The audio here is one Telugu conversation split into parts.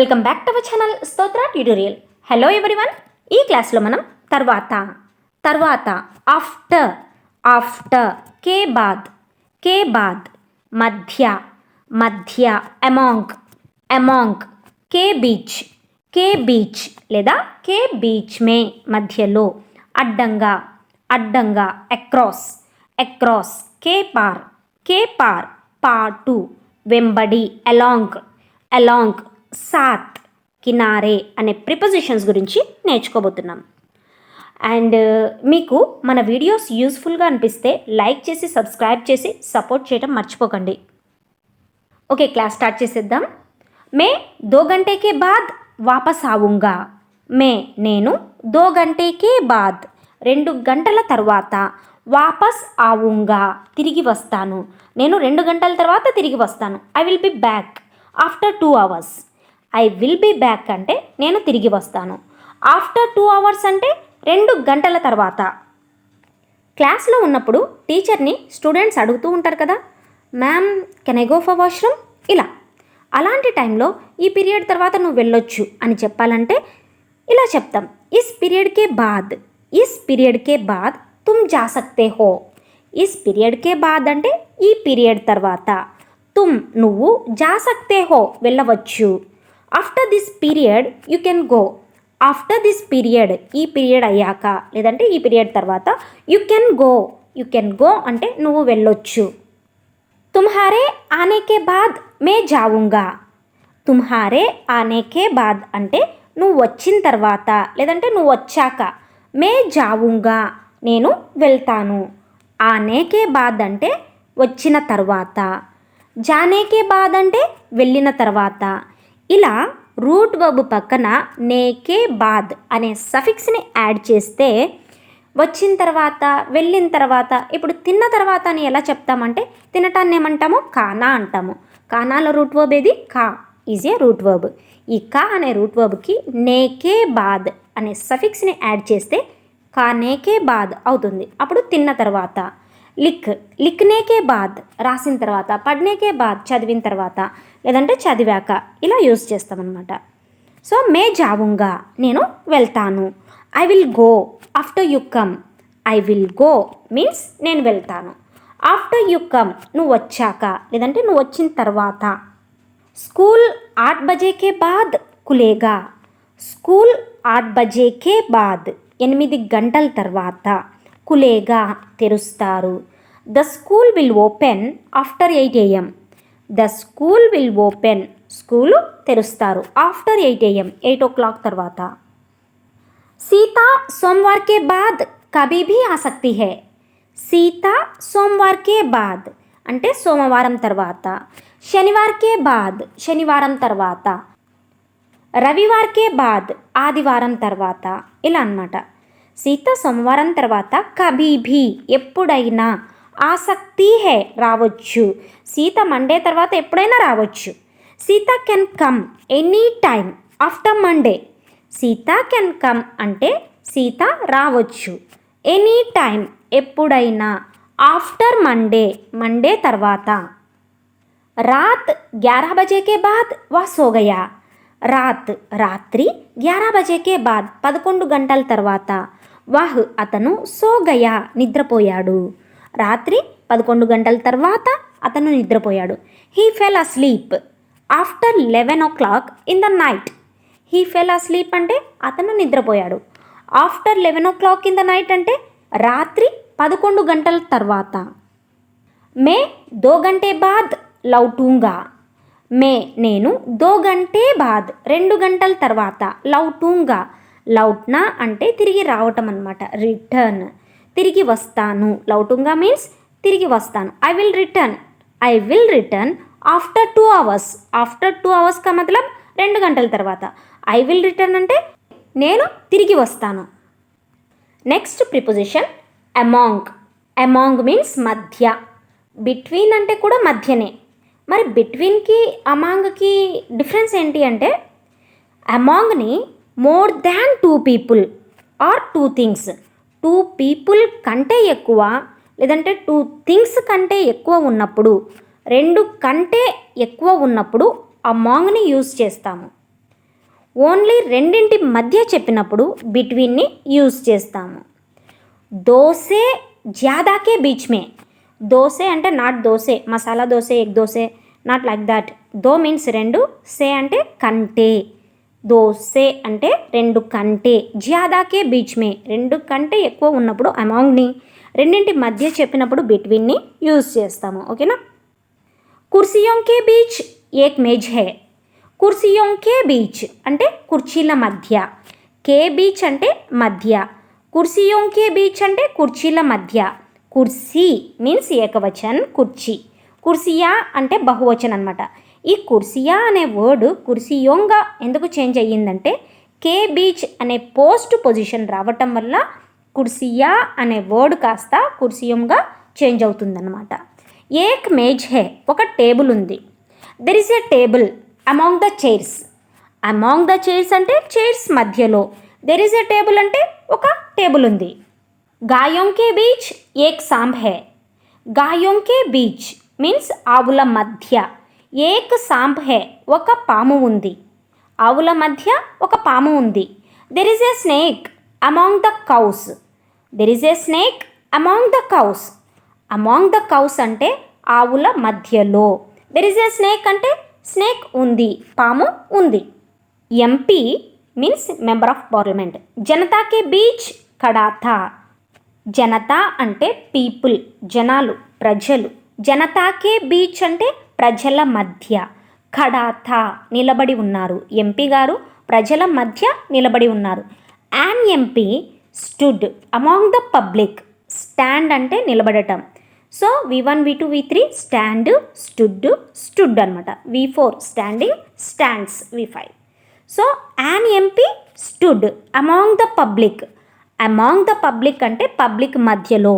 Welcome back to our channel స్తోత్ర ట్యూటోరియల్. Hello everyone. ఈ క్లాస్లో మనం తర్వాత ఆఫ్టర్ కే బాద్ మధ్య అమాంగ్ కే బీచ్ లేదా కే బీచ్ మే మధ్యలో అడ్డంగా అక్రాస్ కే పార్ పాటు వెంబడి అలాంగ్ సాత్ కినారే అనే ప్రిపోజిషన్స్ గురించి నేర్చుకోబోతున్నాం. అండ్ మీకు మన వీడియోస్ యూస్ఫుల్గా అనిపిస్తే లైక్ చేసి సబ్స్క్రైబ్ చేసి సపోర్ట్ చేయడం మర్చిపోకండి. ఓకే, క్లాస్ స్టార్ట్ చేసేద్దాం. मैं 2 घंटे के बाद वापस आऊँगा. నేను 2 घंटे के बाद 2 గంటల తర్వాత వాపస్ ఆవుంగా తిరిగి వస్తాను. నేను 2 గంటల తర్వాత తిరిగి వస్తాను. I will be back after 2 hours. I will be back అంటే నేను తిరిగి వస్తాను. ఆఫ్టర్ 2 అవర్స్ అంటే 2 గంటల తర్వాత. క్లాస్లో ఉన్నప్పుడు టీచర్ని స్టూడెంట్స్ అడుగుతూ ఉంటారు కదా, ma'am can I go for washroom, ఇలా. అలాంటి టైంలో ఈ పీరియడ్ తర్వాత నువ్వు వెళ్ళొచ్చు అని చెప్పాలంటే ఇలా చెప్తాం, ఇస్ పీరియడ్ కే బాద్ తుమ్ జా సక్తే హో. ఇస్ పీరియడ్ కే బాద్ అంటే ఈ పీరియడ్ తర్వాత, తుమ్ నువ్వు జా సక్తే హో వెళ్ళవచ్చు. After this period you can go. After this period ఈ పీరియడ్ అయ్యాక లేదంటే ఈ పీరియడ్ తర్వాత యూ కెన్ గో అంటే నువ్వు వెళ్ళొచ్చు. తుమ్హారే ఆనే కే బాద్ మే జావుంగా. తుమ్హారే ఆనే కే బాద్ అంటే నువ్వు వచ్చిన తర్వాత లేదంటే నువ్వు వచ్చాక. మే జావుంగా నేను వెళ్తాను. ఆనే కే బాద్ అంటే వచ్చిన తర్వాత. జానే కే బాద్ అంటే వెళ్ళిన తర్వాత. ఇలా రూట్ వర్బ్ పక్కన నేకే బాద్ అనే సఫిక్స్ని యాడ్ చేస్తే వచ్చిన తర్వాత, వెళ్ళిన తర్వాత. ఇప్పుడు తిన్న తర్వాత అని ఎలా చెప్తామంటే తినటాన్ని ఏమంటాము, కానా అంటాము. కానాలో రూట్ వర్బ్ ఏది, కా ఈజ్ ఏ రూట్ వర్బ్. ఈ కా అనే రూట్ వర్బ్కి నేకే బాద్ అనే సఫిక్స్ని యాడ్ చేస్తే కానేకే బాద్ అవుతుంది. అప్పుడు తిన్న తర్వాత. లిఖ్నేకే బాద్ రాసిన తర్వాత, పడ్నేకే బాద్ చదివిన తర్వాత లేదంటే చదివాక ఇలా యూజ్ చేస్తామన్నమాట. సో మే జావుంగా నేను వెళ్తాను. I will go after you come. I will go means నేను వెళ్తాను. ఆఫ్టర్ యు కమ్ నువ్వు వచ్చాక లేదంటే నువ్వు వచ్చిన తర్వాత. స్కూల్ 8 బజే కే బాద్ ఖులేగా. స్కూల్ 8 బజే కే బాద్ 8 గంటల తర్వాత. ఖులేగా తెరుస్తారు. The school will open after 8 AM. The school will open school తెరుస్తారు ఆఫ్టర్ 8 AM 8 o'clock తర్వాత. సీతా సోమవార్ కే బాద్ కభీ భీ ఆ సక్తి హై. సీతా సోమవార్ కే బాద్ అంటే సోమవారం తర్వాత. శనివార్ కే బాద్ శనివారం తర్వాత. రవివార్ కే బాద్ ఆదివారం తర్వాత. ఇలా అన్నమాట. సీత సోమవారం తర్వాత, కభీ భీ ఎప్పుడైనా, ఆసక్తి హే రావచ్చు. సీత మండే తర్వాత ఎప్పుడైనా రావచ్చు. Sita can come any time after Monday. Sita can come అంటే సీత రావచ్చు. ఎనీ టైమ్ ఎప్పుడైనా. ఆఫ్టర్ మండే తర్వాత. రాత్ 11 బజే కే బాద్ వహ్ సో గయా. రాత్రి 11 బజే కే బాద్ 11 గంటల తర్వాత. వహ్ అతను సో గయా నిద్రపోయాడు. రాత్రి 11 గంటల తర్వాత అతను నిద్రపోయాడు. He fell asleep after 11 o'clock in the night. He fell asleep అంటే అతను నిద్రపోయాడు. After 11 o'clock in the night అంటే రాత్రి 11 గంటల తర్వాత. మే 2 గంటే బాద్ లౌటూంగా. నేను 2 గంటే బాద్ 2 గంటల తర్వాత. లౌటూంగా లౌట్నా అంటే తిరిగి రావటం అన్నమాట, రిటర్న్. తిరిగి వస్తాను. లౌటుంగా మీన్స్ తిరిగి వస్తాను. I will return after 2 hours. After 2 hours కా మతలబ్ 2 గంటల తర్వాత. ఐ విల్ రిటర్న్ అంటే నేను తిరిగి వస్తాను. నెక్స్ట్ ప్రిపోజిషన్ అమాంగ్ మీన్స్ మధ్య. బిట్వీన్ అంటే కూడా మధ్యనే. మరి బిట్వీన్కి అమాంగ్కి డిఫరెన్స్ ఏంటి అంటే అమాంగ్ని more than 2 people or 2 things. 2 people కంటే ఎక్కువ లేదంటే 2 things కంటే ఎక్కువ ఉన్నప్పుడు, 2 కంటే ఎక్కువ ఉన్నప్పుడు అమాంగ్ని యూజ్ చేస్తాము. ఓన్లీ రెండింటి మధ్య చెప్పినప్పుడు బిట్వీన్ని యూజ్ చేస్తాము. దోసే జ్యాదాకే బీచ్ మే. దోసే అంటే not dosa, masala dosa, egg dosa, not like that. దో మీన్స్ రెండు, సే అంటే కంటే. దోసే అంటే రెండు కంటే, జ్యాదాకే బీచ్ మే రెండు కంటే ఎక్కువ ఉన్నప్పుడు అమాంగ్ని, రెండింటి మధ్య చెప్పినప్పుడు బిట్వీన్ని యూజ్ చేస్తాము. ఓకేనా. కుర్సియోం కే బీచ్ ఏక్ మేజ్ హై. కుర్సియోం కే బీచ్ అంటే కుర్చీల మధ్య, కే బీచ్ అంటే మధ్య, కుర్సియోం కే బీచ్ అంటే కుర్చీల మధ్య. కుర్సీ మీన్స్ ఏకవచన్, కుర్చీ. కుర్సియా అంటే బహువచనం అనమాట. ఈ కుర్సియా అనే వర్డ్ కుర్సియోంగా ఎందుకు చేంజ్ అయ్యిందంటే కే బీచ్ అనే పోస్ట్ పొజిషన్ రావటం వల్ల కుర్సియా అనే వర్డ్ కాస్త కుర్సియోంగా చేంజ్ అవుతుందన్నమాట. ఏక్ మేజ్ హే ఒక టేబుల్ ఉంది. There is A table among the chairs. Among the chairs అంటే చైర్స్ మధ్యలో, దెర్ ఇస్ ఏ టేబుల్ అంటే ఒక టేబుల్ ఉంది. గాయోం కే బీచ్ ఏక్ సాంబ్ హే. గాయోం కే బీచ్ మీన్స్ ఆవుల మధ్య, ఏక్ సాంబ్ హే ఒక పాము ఉంది. ఆవుల మధ్య ఒక పాము ఉంది. There is a snake among the cows. There is a snake among the cows. Among the cows అంటే ఆవుల మధ్యలో, దెర్ ఇస్ ఏ స్నేక్ అంటే స్నేక్ ఉంది, పాము ఉంది. MP means member of parliament. జనతాకే బీచ్ ఖడా థా. జనతా అంటే పీపుల్, జనాలు, ప్రజలు. జనతాకే బీచ్ అంటే ప్రజల మధ్య. ఖడా థా నిలబడి ఉన్నారు. ఎంపీ గారు ప్రజల మధ్య నిలబడి ఉన్నారు. An MP stood among the public. Stand అంటే నిలబడటం. So V1, V2, V3 stand, stood, stood అనమాట. V4 standing, stands. V5. So an MP stood among the public. Among the public అంటే పబ్లిక్ మధ్యలో.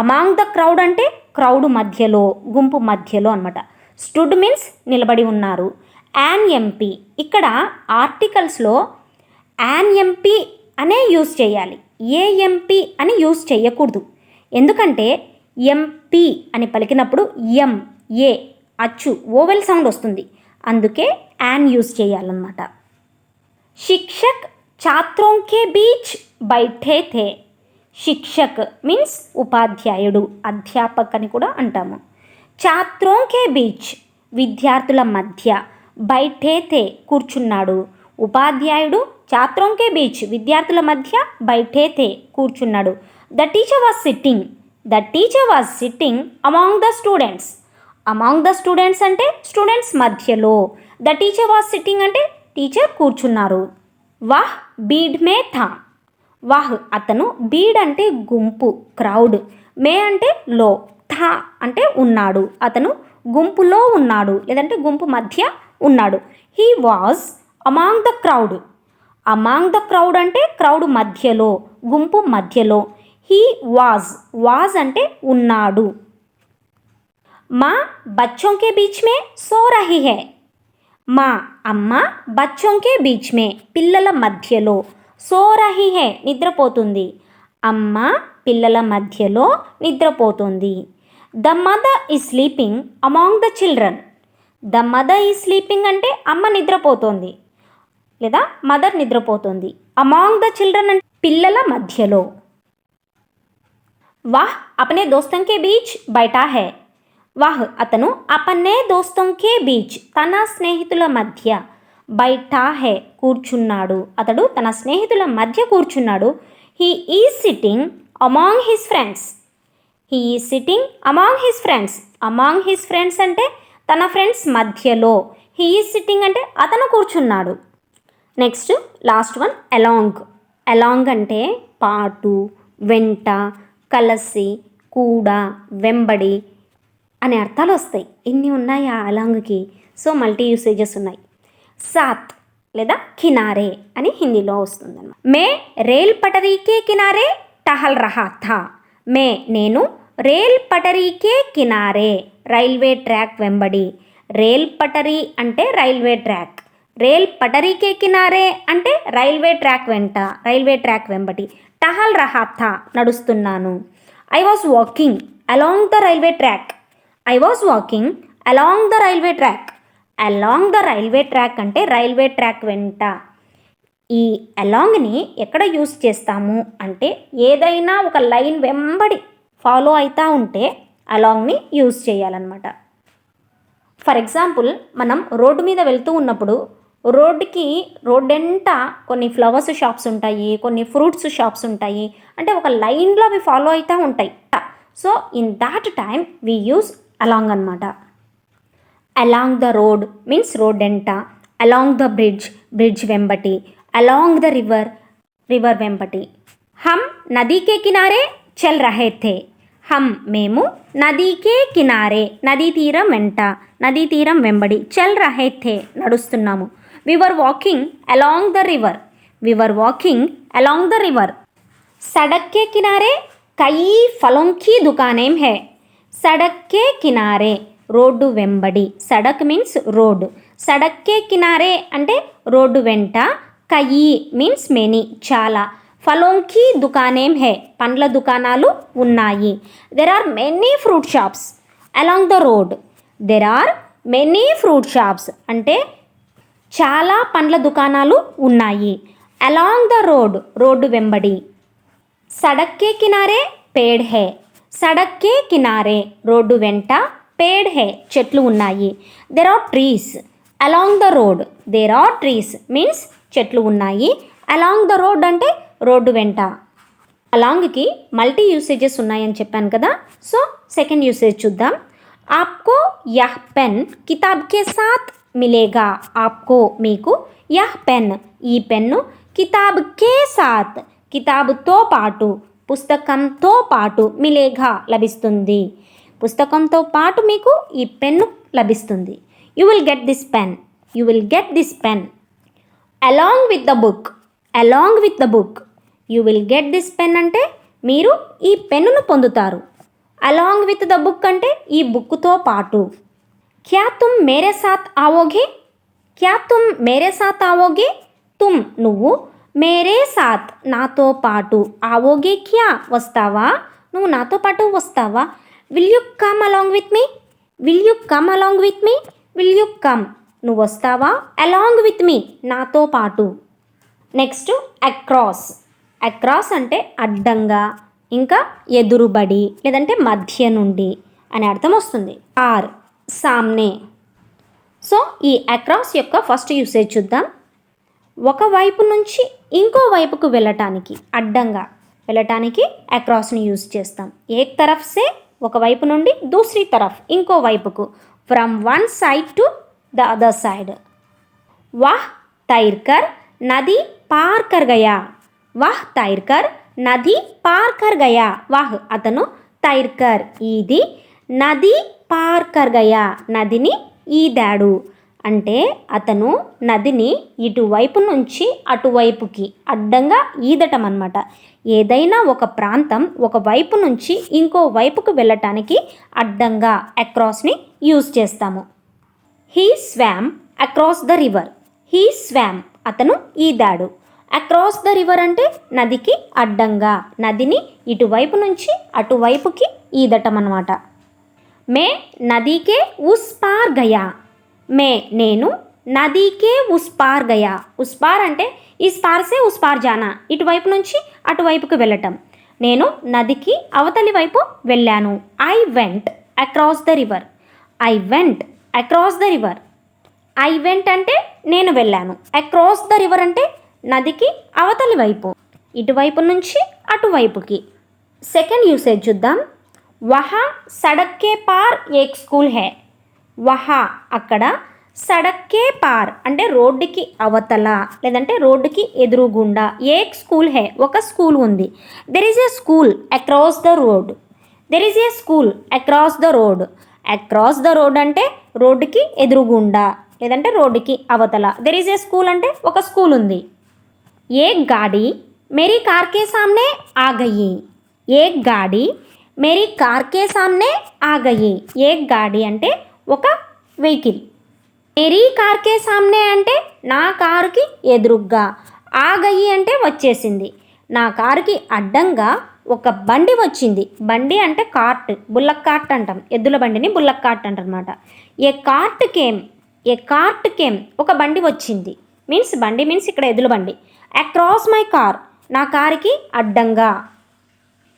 అమాంగ్ ద క్రౌడ్ అంటే క్రౌడ్ మధ్యలో, గుంపు మధ్యలో అనమాట. స్టుడ్ మీన్స్ నిలబడి ఉన్నారు. యాన్ ఎంపీ ఇక్కడ ఆర్టికల్స్లో యాన్ ఎంపీ అనే యూజ్ చేయాలి, ఏ ఎంపీ అని యూజ్ చేయకూడదు. ఎందుకంటే ఎంపీ అని పలికినప్పుడు ఎం, ఏ అచ్చు, ఓవెల్ సౌండ్ వస్తుంది. అందుకే యాన్ యూజ్ చేయాలన్నమాట. శిక్షక్ ఛాత్రోం కే బీచ్ బైఠే థే. శిక్షక్ మీన్స్ ఉపాధ్యాయుడు, అధ్యాపక్ అని కూడా అంటాము. ఛాత్రోం కే బీచ్ విద్యార్థుల మధ్య, బైఠే థే కూర్చున్నాడు. ఉపాధ్యాయుడు ఛాత్రోం కే బీచ్ విద్యార్థుల మధ్య, బైఠే థే కూర్చున్నాడు. The teacher was sitting. The teacher was sitting among the students. Among the students అంటే స్టూడెంట్స్ మధ్యలో. ద టీచర్ వాజ్ సిట్టింగ్ అంటే టీచర్ కూర్చున్నారు. వాహ్ బీడ్ మే థా. వాహ్ అతను, బీడ్ అంటే గుంపు, క్రౌడ్, మే అంటే లో, థా అంటే ఉన్నాడు. అతను గుంపులో ఉన్నాడు, లేదంటే గుంపు మధ్య ఉన్నాడు. He was among the crowd. Among the crowd అంటే క్రౌడ్ మధ్యలో, గుంపు మధ్యలో. హీ వాజ్, వాజ్ అంటే ఉన్నాడు. మా బచ్చోం కే బీచ్ మే సో రహీ హై. మా అమ్మ బచ్చోం కే బీచ్ మే పిల్లల మధ్యలో, సో రహీ హై నిద్రపోతుంది. అమ్మ పిల్లల మధ్యలో నిద్రపోతుంది. The mother is sleeping among the children. The mother is sleeping అంటే అమ్మ నిద్రపోతుంది, లేదా మదర్ నిద్రపోతుంది. అమాంగ్ ద చిల్డ్రన్ అంటే పిల్లల మధ్యలో. వాహ్ అపనే దోస్తం కే బీచ్ బైఠా హై. వాహ్ అతను అపనే దోస్తం కే బీచ్ తన స్నేహితుల మధ్య, బైఠా హై కూర్చున్నాడు. అతడు తన స్నేహితుల మధ్య కూర్చున్నాడు. He is sitting among his friends. He is sitting among his friends. Among his friends అంటే తన ఫ్రెండ్స్ మధ్యలో. హీ ఈజ్ సిట్టింగ్ అంటే అతను కూర్చున్నాడు. Next last one along. Along అంటే పాటు, వెంట, కలసి, కూడా, వెంబడి అనే అర్థాలు వస్తాయి. ఇన్ని ఉన్నాయి ఆ అలాంగ్కి. సో మల్టీ యూసేజెస్ ఉన్నాయి. సాత్ లేదా కినారే అని హిందీలో వస్తుందన్నమాట. మే రేల్ పటరీకే కినారే టహల్ రహా థా. మే నేను, రేల్ పటరీకే కినారే రైల్వే ట్రాక్ వెంబడి. రేల్ పటరీ అంటే రైల్వే ట్రాక్, రేల్ పటరీకే కినారే అంటే రైల్వే ట్రాక్ వెంట, రైల్వే ట్రాక్ వెంబడి. టహల్ రహా థా నడుస్తున్నాను. I was walking along the railway track. I was walking along the railway track. Along the railway track అంటే రైల్వే ట్రాక్ వెంట. ఈ అలాంగ్ని ఎక్కడ యూస్ చేస్తాము అంటే ఏదైనా ఒక లైన్ వెంబడి ఫాలో అవుతూ ఉంటే అలాంగ్ని యూస్ చేయాలన్నమాట. ఫర్ ఎగ్జాంపుల్ మనం రోడ్డు మీద వెళ్తూ ఉన్నప్పుడు రోడ్డెంట కొన్ని ఫ్లవర్స్ షాప్స్ ఉంటాయి, కొన్ని ఫ్రూట్స్ షాప్స్ ఉంటాయి, అంటే ఒక లైన్లో అవి ఫాలో అవుతూ ఉంటాయి. So in that time we use along అనమాట. అలాంగ్ ద రోడ్ మీన్స్ రోడ్డెంట, అలాంగ్ ద బ్రిడ్జ్ వెంబటి, అలాంగ్ ద రివర్ వెంబటి. హమ్ నదీకే కినారే చల్ రహే థే. హమ్ మేము నదీకే కినారే నదీ తీరం వెంట, నదీ తీరం వెంబడి, చల్ రహే థే నడుస్తున్నాము. We were walking along the river. We were walking along the river. सड़क के किनारे कई फलों की दुकानें हैं. सड़क के किनारे రోడ్డు వెంబడి, సడక్ మీన్స్ రోడ్, సడక్ కే కినారే అంటే రోడ్డు వెంట, కయి మీన్స్ మెనీ చాలా, ఫలోంకి దుకానేం హే పండ్ల దుకాణాలు ఉన్నాయి. There are many fruit shops along the road. There are many fruit shops అంటే చాలా పండ్ల దుకాణాలు ఉన్నాయి. అలాంగ్ ద రోడ్డు వెంబడి. సడక్ కే కినారే పేడ్ హే. సడక్ కే కినారే రోడ్డు వెంట, పేడ్ హే చెట్లు ఉన్నాయి. There are trees along the road. There are trees means చెట్లు ఉన్నాయి. అలాంగ్ ద రోడ్ అంటే రోడ్డు వెంట. అలాంగ్కి మల్టీ యూసేజెస్ ఉన్నాయని చెప్పాను కదా. సో సెకండ్ యూసేజ్ చూద్దాం. ఆప్కో యహ్ పెన్ కితాబ్ కే సాత్ మిలేగా. ఆప్కో మీకు, యహ్ పెన్ ఈ పెన్ను, కితాబ్ కే సాత్ కితాబుతో పాటు, పుస్తకంతో పాటు, మిలేగా లభిస్తుంది. పుస్తకంతో పాటు మీకు ఈ పెన్ను లభిస్తుంది. You will get this pen. You will get this pen. Along with the book. Along with the book. You will get this pen అంటే మీరు ఈ పెన్నును పొందుతారు. అలాంగ్ విత్ ద బుక్ అంటే ఈ బుక్తో పాటు. క్యా తుమ్ మేరే సాత్ ఆవోగే. క్యా తుమ్ మేరే సాత్ ఆవోగే. తుమ్ నువ్వు, మేరే సాత్ నాతో పాటు, ఆవోగే క్యా వస్తావా, నువ్వు నాతో పాటు వస్తావా. Will you come along with me. Will you come along with me. Will you come నువ్వు వస్తావా, అలాంగ్ విత్ మీ నాతో పాటు. Next across. అక్రాస్ అంటే అడ్డంగా, ఇంకా ఎదురుబడి లేదంటే మధ్య నుండి అని అర్థం వస్తుంది. ఆర్ సామ్నే. సో ఈ అక్రాస్ యొక్క ఫస్ట్ యూసేజ్ చూద్దాం. ఒక వైపు నుంచి ఇంకో వైపుకు వెళ్ళటానికి, అడ్డంగా వెళ్ళటానికి అక్రాస్ని యూజ్ చేస్తాం. ఏక్ తరఫ్ సే ఒక వైపు నుండి దూసరీ తరఫ్ ఇంకో వైపుకు, from one side to the other side. వాహ్ తైర్కర్ నది పార్ కర్ గయా. వాహ్ తైర్కర్ నది పార్ కర్ గయా. వాహ్ అతను, తైర్కర్ ఇది, నది పార్ కర్ గయా నదిని ఈదాడు. అంటే అతను నదిని ఇటువైపు నుంచి అటువైపుకి అడ్డంగా ఈదటం అన్నమాట. ఏదైనా ఒక ప్రాంతం ఒక వైపు నుంచి ఇంకో వైపుకు వెళ్ళటానికి అడ్డంగా అక్రాస్ని యూజ్ చేస్తాము. He swarm across the river. He swarm అతను ఈదాడు. అక్రాస్ ద రివర్ అంటే నదికి అడ్డంగా, నదిని ఇటువైపు నుంచి అటువైపుకి ఈదటం అన్నమాట. మే నదీకే ఉస్ పార్ గయా. మే నేను, నదీకే ఉస్ పార్ గయా. ఉస్ పార్ అంటే ఇస్ పార్ సే ఉస్ పార్ జానా, ఇటువైపు నుంచి అటువైపుకు వెళ్ళటం. నేను నదికి అవతలి వైపు వెళ్ళాను. I went across the river. I went across the river. I went అంటే నేను వెళ్ళాను. అక్రాస్ ద రివర్ అంటే నదికి అవతలి వైపు, ఇటువైపు నుంచి అటువైపుకి. సెకండ్ యూసేజ్ చూద్దాం. వహా సడక్ కే పార్ ఏక్ స్కూల్ హే. వహా అక్కడ, సడక్ కే పార్ అంటే రోడ్డుకి అవతల లేదంటే రోడ్డుకి ఎదురుగుండా, ఏక్ స్కూల్ హే ఒక స్కూల్ ఉంది. There is a school across the road. There is a school across the road. Across the road అంటే రోడ్డుకి ఎదురుగుండా లేదంటే రోడ్డుకి అవతల. దెర్ ఈజ్ ఏ స్కూల్ అంటే ఒక స్కూల్ ఉంది. ఏక్ గాడి మేరీ కార్ కే సామ్నే ఆ గయి. ఏక్ గాడి మేరీ కార్ కే సామ్నే ఆ గయి. ఏక్ గాడి అంటే ఒక వెహికల్. మేరీ కార్ కే సామ్నే అంటే నా కారుకి ఎదురుగ్గా. ఆ గయి అంటే వచ్చేసింది. నా కారుకి అడ్డంగా ఒక బండి వచ్చింది. బండి అంటే కార్ట్, బుల్లక్ కార్ట్ అంటాం. ఎద్దుల బండిని బుల్లక్ కార్ట్ అంటారనమాట. ఏ కార్ట్ కేమ్. ఏ కార్ట్ కేమ్ ఒక బండి వచ్చింది. మీన్స్ బండి మీన్స్ ఇక్కడ ఎదులు బండి. అక్రాస్ మై కార్, నా కారుకి అడ్డంగా.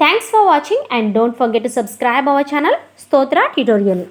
Thanks for watching and don't forget to subscribe our channel స్తోత్ర ట్యుటోరియల్.